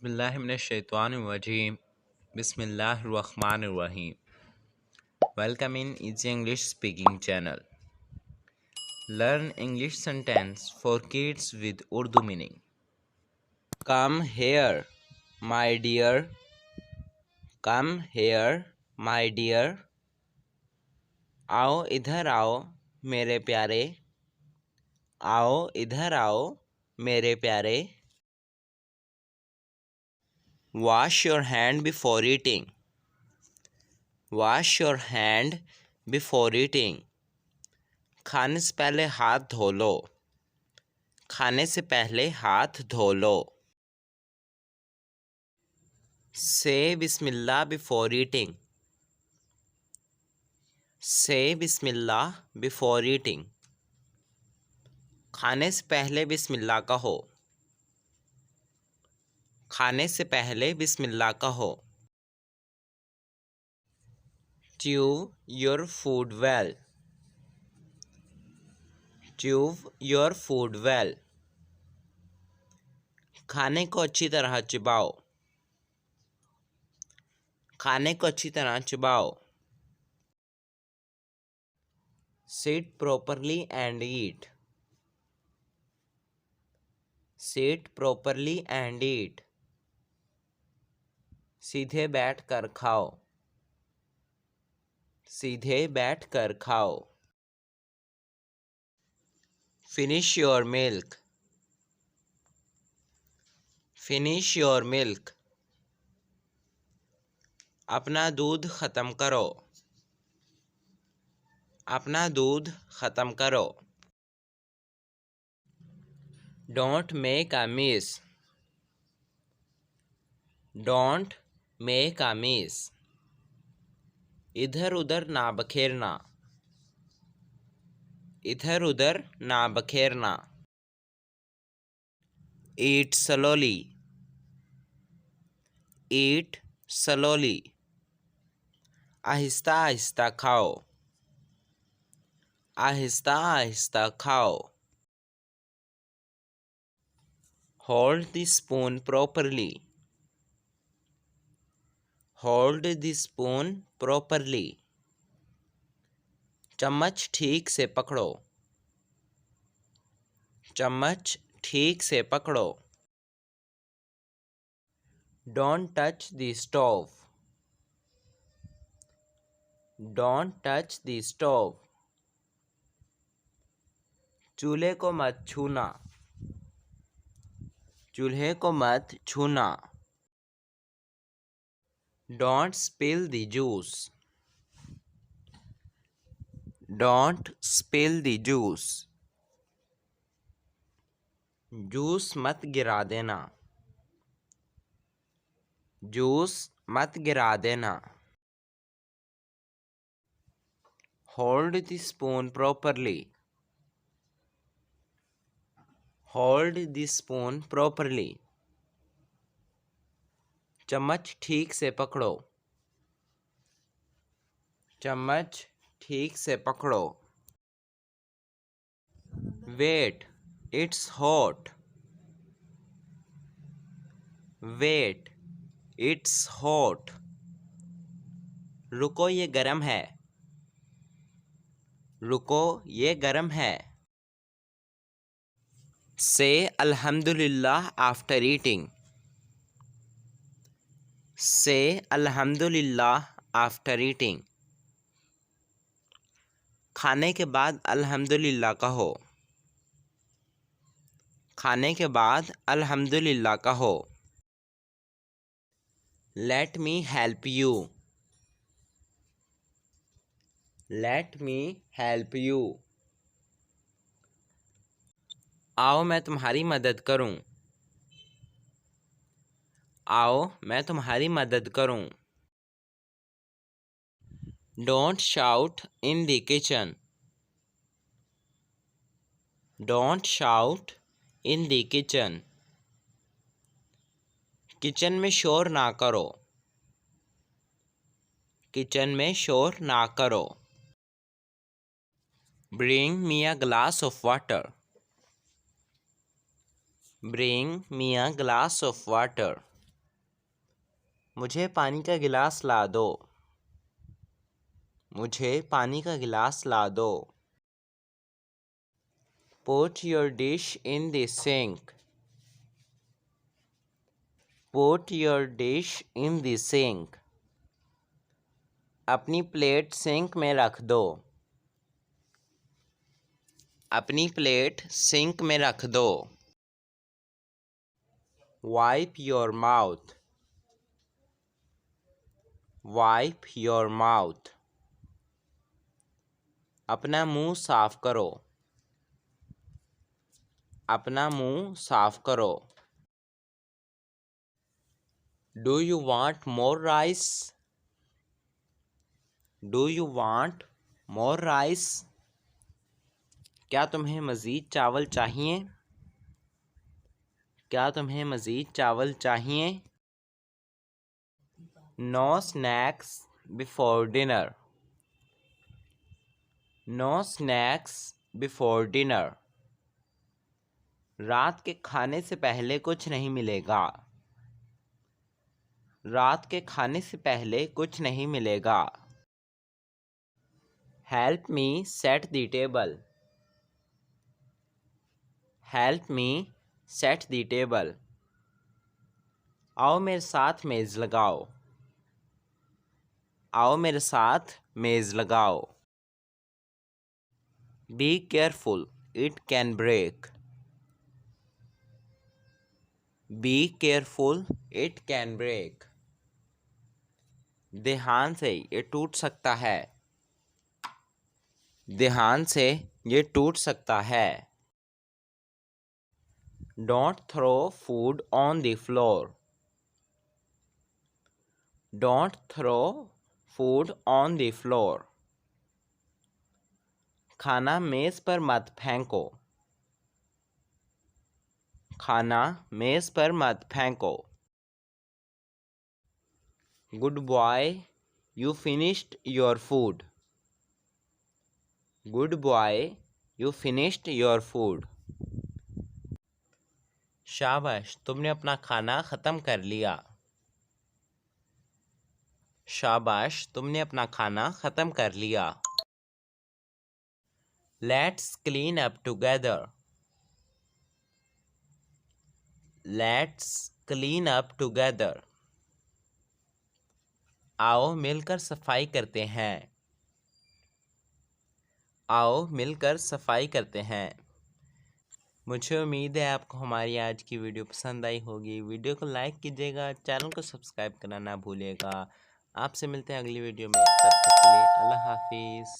Bismillahirrahmanirrahim. Bismillahirrahmanirrahim. Welcome in Easy English Speaking channel. Learn English sentence for kids with Urdu meaning. Come here, my dear. Come here, my dear. आओ इधर आओ मेरे प्यारे. आओ इधर आओ मेरे प्यारे. Wash your hand before eating. Wash your hand before eating. खाने से पहले हाथ धो लो. खाने से पहले हाथ धो लो. Say Bismillah before eating. Say Bismillah before eating. खाने से पहले बिस्मिल्लाह कहो. खाने से पहले बिस्मिल्लाह कहो. Chew your food well. Chew your food well. खाने को अच्छी तरह चबाओ. खाने को अच्छी तरह चबाओ. Sit properly and eat. Sit properly and eat. सीधे बैठ कर खाओ. सीधे बैठ कर खाओ. Finish your milk. Finish your milk. अपना दूध ख़त्म करो. अपना दूध ख़त्म करो. Don't make a mess. Don't make a mess. इधर उधर ना बखेरना. इधर उधर ना बखेरना. Eat slowly. Eat slowly. Aahista Aahista खाओ. आहिस्ता आहिस्ता खाओ. Hold the spoon properly. Hold the spoon properly. चम्मच ठीक से पकड़ो. चम्मच ठीक से पकड़ो. Don't touch the stove. Don't touch the stove. चूल्हे को मत छूना. चूल्हे को मत छूना. Don't spill the juice. Don't spill the juice. Juice मत गिरा देना. जूस मत गिरा देना. Hold the spoon properly. Hold the spoon properly. चम्मच ठीक से पकड़ो. चम्मच ठीक से पकड़ो. Wait, it's hot. Wait, it's hot. रुको ये गरम है. रुको ये गरम है. Say Alhamdulillah after eating. Say Alhamdulillah after eating. खाने के बाद अल्हम्दुलिल्लाह कहो. खाने के बाद अल्हम्दुलिल्लाह कहो. Let me help you. Let me help you. आओ मैं तुम्हारी मदद करूं. आओ मैं तुम्हारी मदद करूं. Don't shout in the kitchen. Don't shout in the kitchen. Kitchen में शोर ना करो. किचन में शोर ना करो. Bring me a glass of water. Bring me a glass of water. मुझे पानी का गिलास ला दो। मुझे पानी का गिलास ला दो। Put your dish in the sink. Put your dish in the sink. अपनी प्लेट सिंक में रख दो। अपनी प्लेट सिंक में रख दो। Wipe your mouth. Wipe your mouth. अपना मुंह साफ करो। अपना मुंह साफ करो। Do you want more rice? Do you want more rice? क्या तुम्हें मज़ीद चावल चाहिए? क्या तुम्हें मज़ीद चावल चाहिए? No snacks before dinner. No snacks before dinner. रात के खाने से पहले कुछ नहीं मिलेगा। रात के खाने से पहले कुछ नहीं मिलेगा। Help me set the table. Help me set the table. आओ मेरे साथ मेज़ लगाओ। आओ मेरे साथ मेज़ लगाओ। Be careful, it can break. Be careful, it can break. ध्यान से ये टूट सकता है। ध्यान से ये टूट सकता है। Don't throw food on the floor. Don't throw food on the floor. खाना मेज़ पर मत फेंको। खाना मेज़ पर मत फेंको। Good boy, you finished your food. Good boy, you finished your food. शाबाश, तुमने अपना खाना ख़त्म कर लिया। शाबाश, तुमने अपना खाना ख़त्म कर लिया। Let's clean up together. Let's clean up together. आओ मिलकर सफाई करते हैं। आओ मिलकर सफाई करते हैं। मुझे उम्मीद है आपको हमारी आज की वीडियो पसंद आई होगी। वीडियो को लाइक कीजिएगा, चैनल को सब्सक्राइब करना ना भूलिएगा। आपसे मिलते हैं अगली वीडियो में। तब तक के लिए अल्लाह हाफिज़।